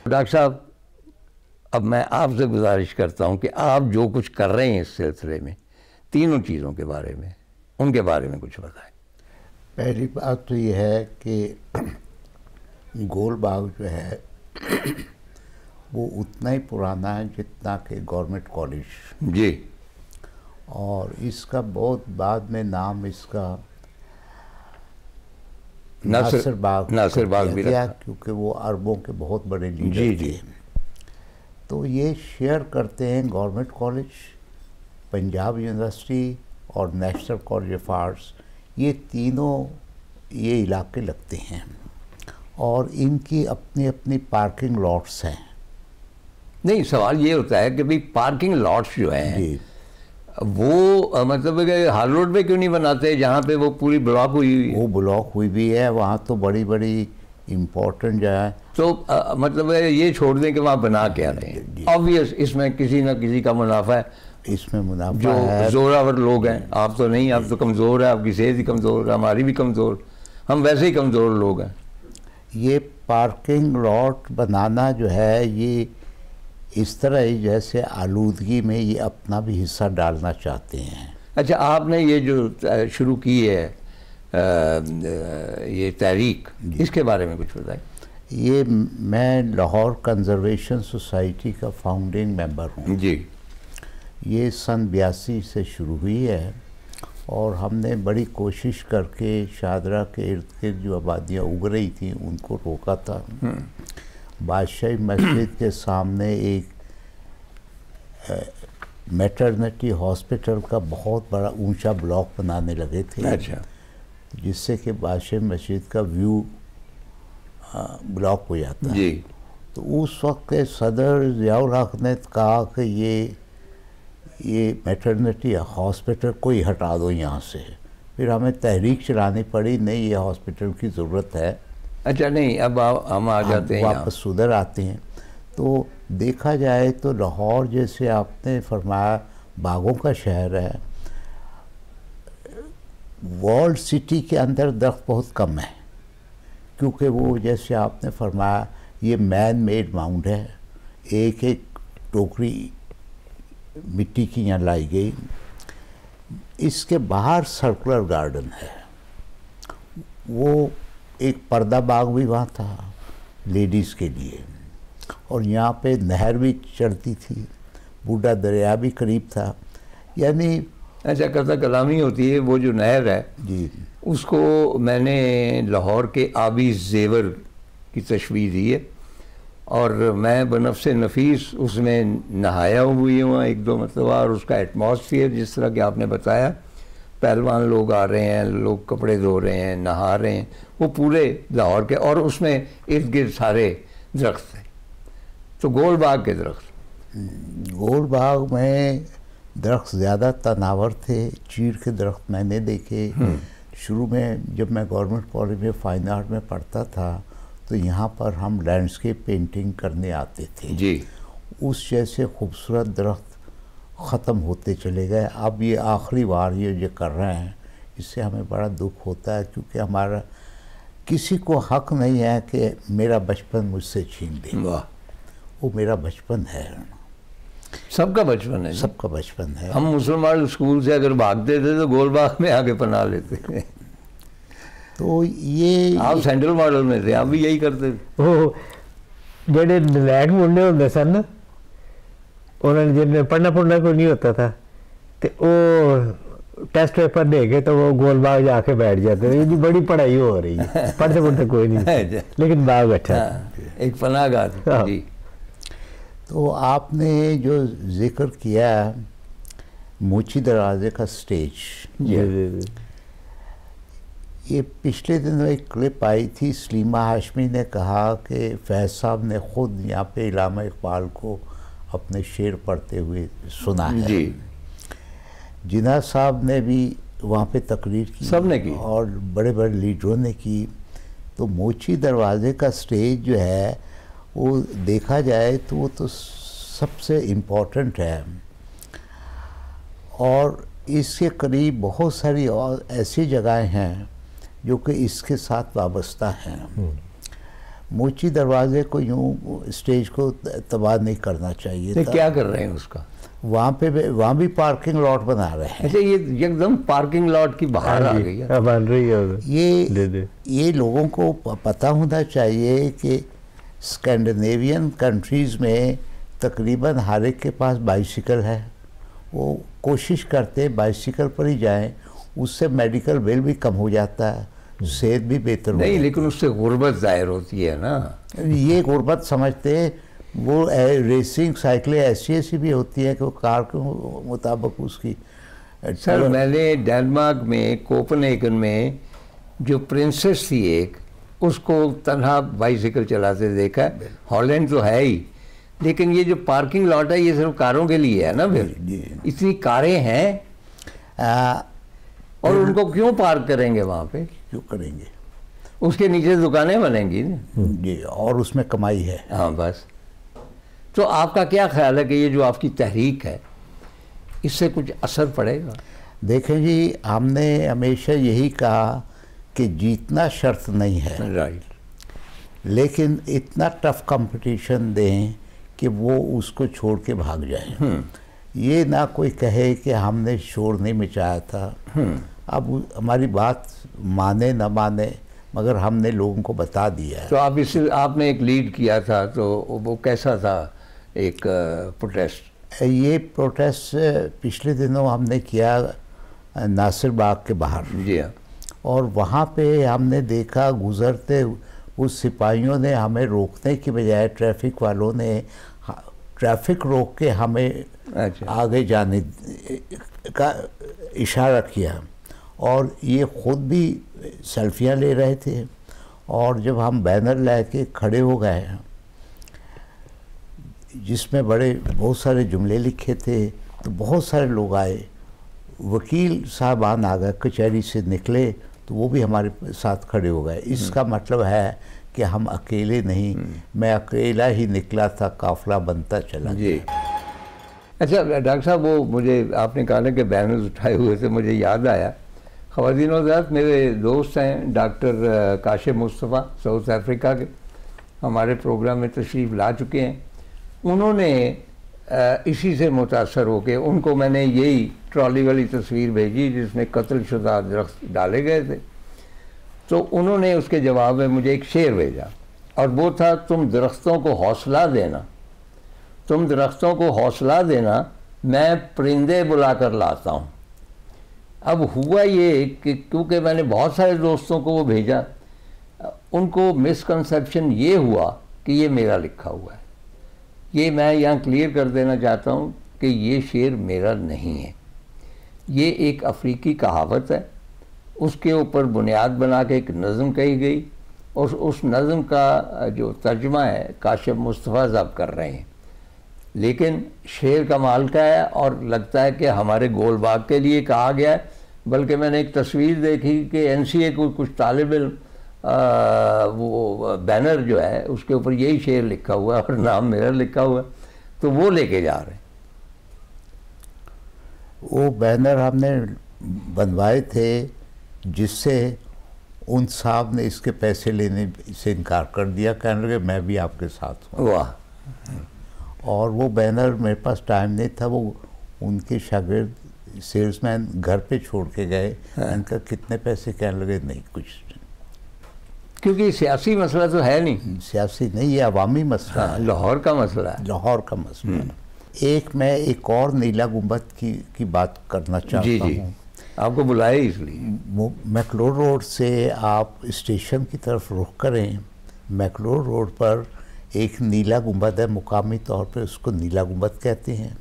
Doctor साहब, अब मैं आपसे गुजारिश करता हूं कि आप जो कुछ कर रहे हैं इस सिलसिले में, तीनों चीज़ों के बारे में, उनके बारे में कुछ बताएं। पहली बात तो ये है कि गोल बाग जो है वो उतना ही पुराना है जितना कि गवर्नमेंट कॉलेज जी। और इसका बहुत बाद में नाम इसका नासिर बाग भी रखा, क्योंकि वो अरबों के बहुत बड़े लीडर जी थे। जी। तो ये शेयर करते हैं गवर्नमेंट कॉलेज, पंजाब यूनिवर्सिटी और नेशनल कॉलेज ऑफ आर्ट्स, ये तीनों ये इलाके लगते हैं और इनकी अपनी अपनी पार्किंग लॉट्स हैं। नहीं, सवाल ये होता है कि भाई पार्किंग लॉट्स जो हैं जी, वो मतलब कि हाल रोड पे क्यों नहीं बनाते जहाँ पे वो पूरी ब्लॉक हुई? वो ब्लॉक हुई भी है, वहाँ तो बड़ी बड़ी इम्पोर्टेंट जगह है। तो मतलब ये छोड़ दें कि वहाँ बना क्या रहे हैं। ऑब्वियस इसमें किसी ना किसी का मुनाफा है, इसमें मुनाफा जो है। जोरावर लोग हैं। आप तो नहीं, आप तो कमज़ोर है, आपकी सेहत ही कमज़ोर है, हमारी भी कमज़ोर, हम वैसे ही कमज़ोर लोग हैं। ये पार्किंग लॉट बनाना जो है ये इस तरह ही जैसे आलूदगी में ये अपना भी हिस्सा डालना चाहते हैं। अच्छा, आपने ये जो शुरू की है ये तहरीक, इसके बारे में कुछ बताएं। ये मैं लाहौर कंजर्वेशन सोसाइटी का फाउंडिंग मेंबर हूँ जी। ये सन 82 से शुरू हुई है और हमने बड़ी कोशिश करके शाहदरा के इर्द गिर्द जो आबादियाँ उग रही थी उनको रोका था। बादशाही मस्जिद के सामने एक मैटरनिटी हॉस्पिटल का बहुत बड़ा ऊंचा ब्लॉक बनाने लगे थे। अच्छा। जिससे कि बादशाही मस्जिद का व्यू ब्लॉक हो जाता जी। है। तो उस वक्त के सदर ज़ियाउल हक ने कहा कि ये मैटरनिटी हॉस्पिटल को ही हटा दो यहाँ से। फिर हमें तहरीक चलानी पड़ी, नहीं ये हॉस्पिटल की ज़रूरत है। अच्छा, नहीं अब हम आ जाते हैं वापस उधर आते हैं। तो देखा जाए तो लाहौर जैसे आपने फरमाया बागों का शहर है, वर्ल्ड सिटी के अंदर दरख्त बहुत कम है क्योंकि वो जैसे आपने फरमाया ये मैन मेड माउंट है। एक एक टोकरी मिट्टी की यहाँ लाई गई। इसके बाहर सर्कुलर गार्डन है, वो एक पर्दा बाग भी वहाँ था लेडीज़ के लिए और यहाँ पे नहर भी चढ़ती थी, बूढ़ा दरिया भी करीब था। यानी अच्छा, कथा कलामी होती है। वो जो नहर है जी, उसको मैंने लाहौर के आबी जेवर की तशबीह दी है और मैं बनफ्स नफीस उसमें नहाया हुई हूँ एक दो मतलब। और उसका एटमॉस्फेयर जिस तरह कि आपने बताया, पहलवान लोग आ रहे हैं, लोग कपड़े धो रहे हैं, नहा रहे हैं, वो पूरे लाहौर के, और उसमें इर्द गिर्द सारे दरख्त हैं। तो गोल बाग के दरख्त, गोल बाग में दरख्त ज़्यादा तनावर थे। चीड़ के दरख्त मैंने देखे। शुरू में जब मैं गवर्नमेंट कॉलेज में फाइन आर्ट में पढ़ता था तो यहाँ पर हम लैंडस्केप पेंटिंग करने आते थे जी। उस जैसे खूबसूरत दरख्त ख़त्म होते चले गए। अब ये आखिरी बार ये कर रहे हैं, इससे हमें बड़ा दुख होता है क्योंकि हमारा किसी को हक नहीं है कि मेरा बचपन मुझसे छीन दे। वाह, वो मेरा बचपन है, सबका बचपन है। सबका बचपन है। हम मुसलमान स्कूल से अगर भागते थे तो गोल बाग में आके पना लेते थे। तो ये आप सेंट्रल मॉडल में थे, आप भी यही करते थे। वो जेडे नलैक मुंडे होंगे सन ना, उन्होंने जिन्हें पढ़ना पढ़ना कोई नहीं होता था तो वो टेस्ट पेपर दे के तो वो गोल बाग जाके बैठ जाते थे। बड़ी पढ़ाई हो रही है, पढ़ते पढ़ते कोई नहीं, लेकिन बाग अच्छा एक पनाहगाह जी। तो आपने जो जिक्र किया मोची दरवाजे का स्टेज, ये पिछले दिनों एक क्लिप आई थी, सलीमा हाशमी ने कहा कि फैज़ साहब ने खुद यहाँ पे इलामा इकबाल को अपने शेर पढ़ते हुए सुना है जी। जिन्ना साहब ने भी वहाँ पे तकरीर की, सबने की और बड़े बड़े लीडरों ने की। तो मोची दरवाजे का स्टेज जो है वो देखा जाए तो वो तो सबसे इम्पोर्टेंट है और इसके करीब बहुत सारी और ऐसी जगहें हैं जो कि इसके साथ वाबस्ता हैं। मोची दरवाजे को यूं स्टेज को तबाह नहीं करना चाहिए तो था। क्या कर रहे हैं उसका? वहाँ भी पार्किंग लॉट बना रहे हैं। अच्छा, ये एकदम पार्किंग लॉट की बाहर आ गई है। बन रही है। ये लोगों को पता होना चाहिए कि स्कैंडिनेवियन कंट्रीज़ में तकरीबन हर एक के पास बाइसिकल है। वो कोशिश करते हैं बाइसिकल पर ही जाएं, उससे मेडिकल बिल भी कम हो जाता है, सेहत भी बेहतर हो नहीं, जाती है। लेकिन उससे गुर्बत जाहिर होती है ना। ये गुर्बत समझते हैं। वो रेसिंग साइकिलें ऐसी भी होती हैं कि वो कार के मुताबिक उसकी। सर, मैंने डेनमार्क में कोपेनहेगन में जो प्रिंसेस थी एक, उसको तन्हा बाइसिकल चलाते देखा है। हॉलैंड तो है ही, लेकिन ये जो पार्किंग लॉट है ये सिर्फ कारों के लिए है ना। फिर इतनी कारें हैं और उनको क्यों पार्क करेंगे वहाँ पे? क्यों करेंगे? उसके नीचे दुकानें बनेंगी जी, और उसमें कमाई है। हाँ, बस। तो आपका क्या ख्याल है कि ये जो आपकी तहरीक है इससे कुछ असर पड़ेगा? देखें जी, हमने हमेशा यही कहा कि जीतना शर्त नहीं है, राइट, लेकिन इतना टफ कंपटीशन दें कि वो उसको छोड़ के भाग जाए। ये ना कोई कहे कि हमने शोर नहीं मचाया था। अब हमारी बात माने ना माने, मगर हमने लोगों को बता दिया है। तो आप इससे आपने एक लीड किया था, तो वो कैसा था एक प्रोटेस्ट? ये प्रोटेस्ट पिछले दिनों हमने किया नासिर बाग के बाहर। जी हाँ। और वहाँ पे हमने देखा गुज़रते उस सिपाहियों ने हमें रोकने की बजाय ट्रैफिक वालों ने ट्रैफिक रोक के हमें आगे जाने का इशारा किया, और ये ख़ुद भी सेल्फियाँ ले रहे थे। और जब हम बैनर लेके खड़े हो गए जिसमें बहुत सारे जुमले लिखे थे, तो बहुत सारे लोग आए। वकील साहबान आ गए, कचहरी से निकले तो वो भी हमारे साथ खड़े हो गए। इसका मतलब है कि हम अकेले नहीं, मैं अकेला ही निकला था, काफिला बनता चला जी। अच्छा डॉक्टर साहब, वो मुझे आपने कहा ना कि बैनर्स उठाए हुए थे, मुझे याद आया, ख़वातीन और हज़रात, मेरे दोस्त हैं doctor Kashif Mustafa south Africa के, हमारे प्रोग्राम में तशरीफ़ ला चुके हैं। उन्होंने इसी से मुतासर होकर, उनको मैंने यही ट्रॉली वाली तस्वीर भेजी जिसमें कत्ल शुदा दरख्त डाले गए थे, तो उन्होंने उसके जवाब में मुझे एक शेर भेजा, और वो था, तुम दरख्तों को हौसला देना, तुम दरख्तों को हौसला देना, मैं परिंदे बुला कर लाता हूँ। अब हुआ ये कि क्योंकि मैंने बहुत सारे दोस्तों को वो भेजा, उनको मिसकंसेप्शन ये हुआ कि ये मेरा लिखा हुआ है। ये मैं यहाँ क्लियर कर देना चाहता हूँ कि ये शेर मेरा नहीं है, ये एक अफ्रीकी कहावत है, उसके ऊपर बुनियाद बना के एक नज़म कही गई, और उस नज़म का जो तर्जुमा है काशिफ मुस्तफ़ा साहब कर रहे हैं। लेकिन शेर कमाल का है, और लगता है कि हमारे गोलबाग के लिए कहा गया है। बल्कि मैंने एक तस्वीर देखी कि NCA को कुछ तालिब इल्म वो बैनर जो है उसके ऊपर यही शेर लिखा हुआ है और नाम मेरा लिखा हुआ है, तो वो लेके जा रहे हैं। वो बैनर हमने बनवाए थे, जिससे उन साहब ने इसके पैसे लेने से इनकार कर दिया, कहने लगे मैं भी आपके साथ हूँ। वाह। और वो बैनर मेरे पास टाइम नहीं था, वो उनके शागिर्द सेल्समैन घर पे छोड़ के गए। उनका कितने पैसे, कहने लगे नहीं कुछ, क्योंकि सियासी मसला तो है नहीं। सियासी नहीं, ये अवामी मसला है, लाहौर का मसला है, लाहौर का मसला है। मैं एक और नीला गुंबद की बात करना चाहता हूँ। आपको बुलाए इसलिए। मैकलोर रोड से आप स्टेशन की तरफ रुख करें, मैकलोर रोड पर एक नीला गुंबद है, मुकामी तौर पे उसको नीला गुंबद कहते हैं।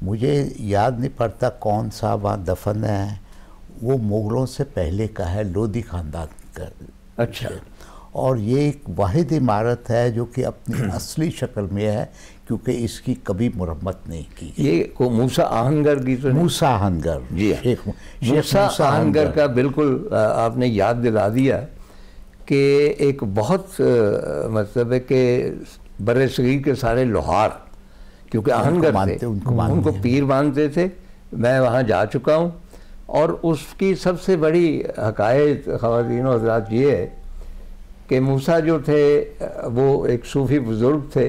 मुझे याद नहीं पड़ता कौन सा वहाँ दफन है, वो मुग़लों से पहले का है, लोधी ख़ानदान का। अच्छा। और ये एक वाहिद इमारत है जो कि अपनी असली शक्ल में है, क्योंकि इसकी कभी मुरम्मत नहीं की गई। ये को मूसा आहनगर की तो मूसा आहनगर, जी शेख मूसा आहनगर का बिल्कुल आपने याद दिला दिया कि एक बहुत मतलब है कि बड़े सगीर के सारे लोहार, क्योंकि आहनगर थे, उनको पीर मानते थे। मैं वहाँ जा चुका हूँ, और उसकी सबसे बड़ी हकायत ख़वातीन और हज़रात ये है कि मूसा जो थे वो एक सूफी बुज़ुर्ग थे,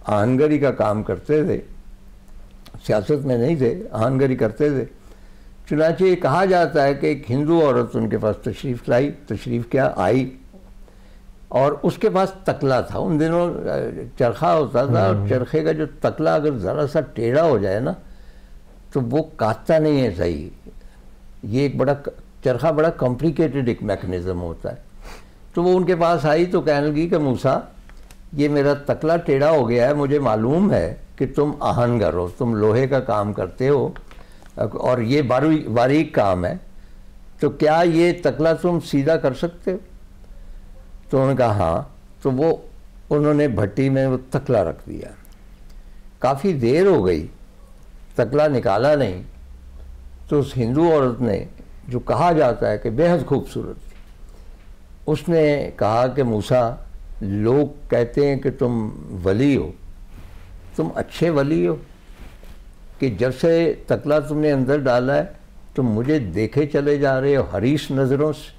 आहनगरी का काम करते थे, सियासत में नहीं थे, आहनगरी करते थे। चुनांचे ये कहा जाता है कि एक हिंदू औरत उनके पास तशरीफ़ क्या आई, और उसके पास तकला था। उन दिनों चरखा होता था, और चरखे का जो तकला अगर ज़रा सा टेढ़ा हो जाए ना तो वो काटता नहीं है सही। ये एक चरखा बड़ा कॉम्प्लिकेटेड एक मैकेनिज़्म होता है। तो वो उनके पास आई तो कहने लगी कि मूसा, ये मेरा तकला टेढ़ा हो गया है, मुझे मालूम है कि तुम आहनगर हो, तुम लोहे का काम करते हो और ये बारीक काम है, तो क्या ये तकला तुम सीधा कर सकते हो? तो उन्होंने कहा हाँ। तो वो उन्होंने भट्टी में वो तकला रख दिया। काफ़ी देर हो गई, तकला निकाला नहीं। तो उस हिंदू औरत ने, जो कहा जाता है कि बेहद खूबसूरत थी, उसने कहा कि मूसा, लोग कहते हैं कि तुम वली हो, तुम अच्छे वली हो कि जब से तकला तुमने अंदर डाला है तुम मुझे देखे चले जा रहे हो हरीश नज़रों से।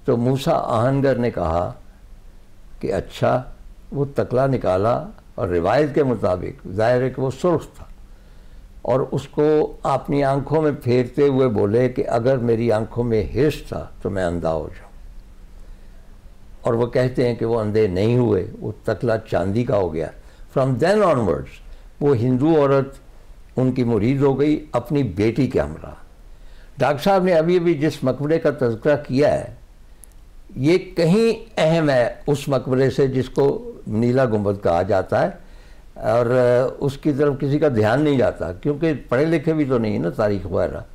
तो मूसा आहनगर ने कहा कि अच्छा। वो तकला निकाला और रिवायत के मुताबिक ज़ाहिर है कि वो सुर्ख था, और उसको अपनी आंखों में फेरते हुए बोले कि अगर मेरी आंखों में हिर्स था तो मैं अंधा हो जाऊँ। और वो कहते हैं कि वो अंधे नहीं हुए, वो तकला चांदी का हो गया। फ्रॉम देन ऑनवर्ड्स वो हिंदू औरत उनकी मुरीद हो गई अपनी बेटी के हमरा। डॉक्टर साहब ने अभी अभी जिस मकबरे का तज़किरा किया है, ये कहीं अहम है उस मकबरे से जिसको नीला गुंबद कहा जाता है, और उसकी तरफ किसी का ध्यान नहीं जाता क्योंकि पढ़े लिखे भी तो नहीं है ना तारीख वगैरह।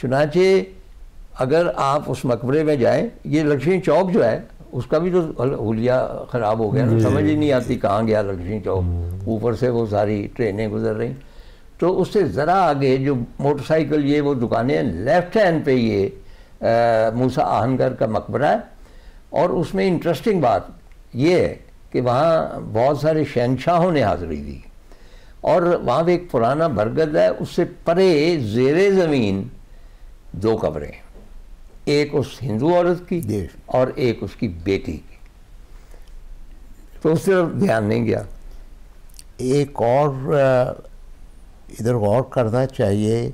चुनांचे अगर आप उस मकबरे में जाएं, ये लक्ष्मी चौक जो है उसका भी तो हुलिया ख़राब हो गया ना, समझ ही नहीं आती कहाँ गया लक्ष्मी चौक। ऊपर से वो सारी ट्रेनें गुजर रही। तो उससे ज़रा आगे जो मोटरसाइकिल ये वो दुकानें, लेफ़्ट हैंड पे ये मूसा आहनगर का मकबरा है। और उसमें इंटरेस्टिंग बात ये है कि वहाँ बहुत सारे शहंशाहों ने हाज़िरी दी, और वहाँ पे एक पुराना बरगद है, उससे परे ज़ेरे ज़मीन 2 कब्रें, एक उस हिंदू औरत की और एक उसकी बेटी की। तो उस तरफ ध्यान नहीं गया। एक और इधर गौर करना चाहिए,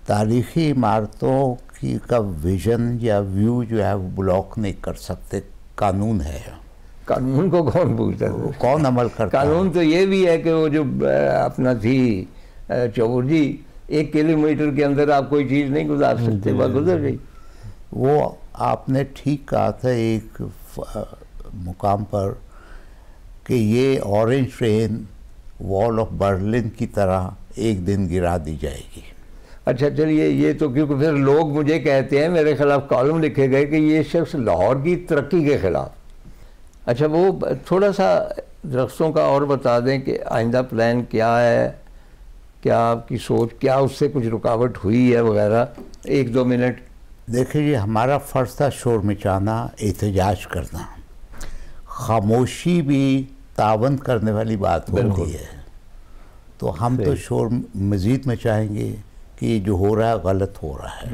तारीखी इमारतों की का विजन या व्यू जो है वो ब्लॉक नहीं कर सकते, कानून है। कानून को कौन पूछता है, कौन अमल करता है? कानून तो ये भी है कि वो जो अपना थी चौबूर जी, 1 किलोमीटर के अंदर आप कोई चीज़ नहीं गुजार सकते, वह गुजर गई। वो आपने ठीक कहा था एक मुकाम पर कि ये orange train wall of Berlin की तरह एक दिन गिरा दी जाएगी। अच्छा चलिए, ये तो क्योंकि फिर लोग मुझे कहते हैं, मेरे खिलाफ कॉलम लिखे गए कि ये शख्स लाहौर की तरक्की के खिलाफ। अच्छा, वो थोड़ा सा दरख्तों का और बता दें कि आइंदा प्लान क्या है, क्या आपकी सोच, क्या उससे कुछ रुकावट हुई है वगैरह, 1-2 मिनट। देखिए, ये हमारा फ़र्ज़ था शोर मचाना, एहतजाज करना। खामोशी भी तावन करने वाली बात होती है। तो हम तो शोर मज़ीद मचाएंगे कि जो हो रहा है गलत हो रहा है।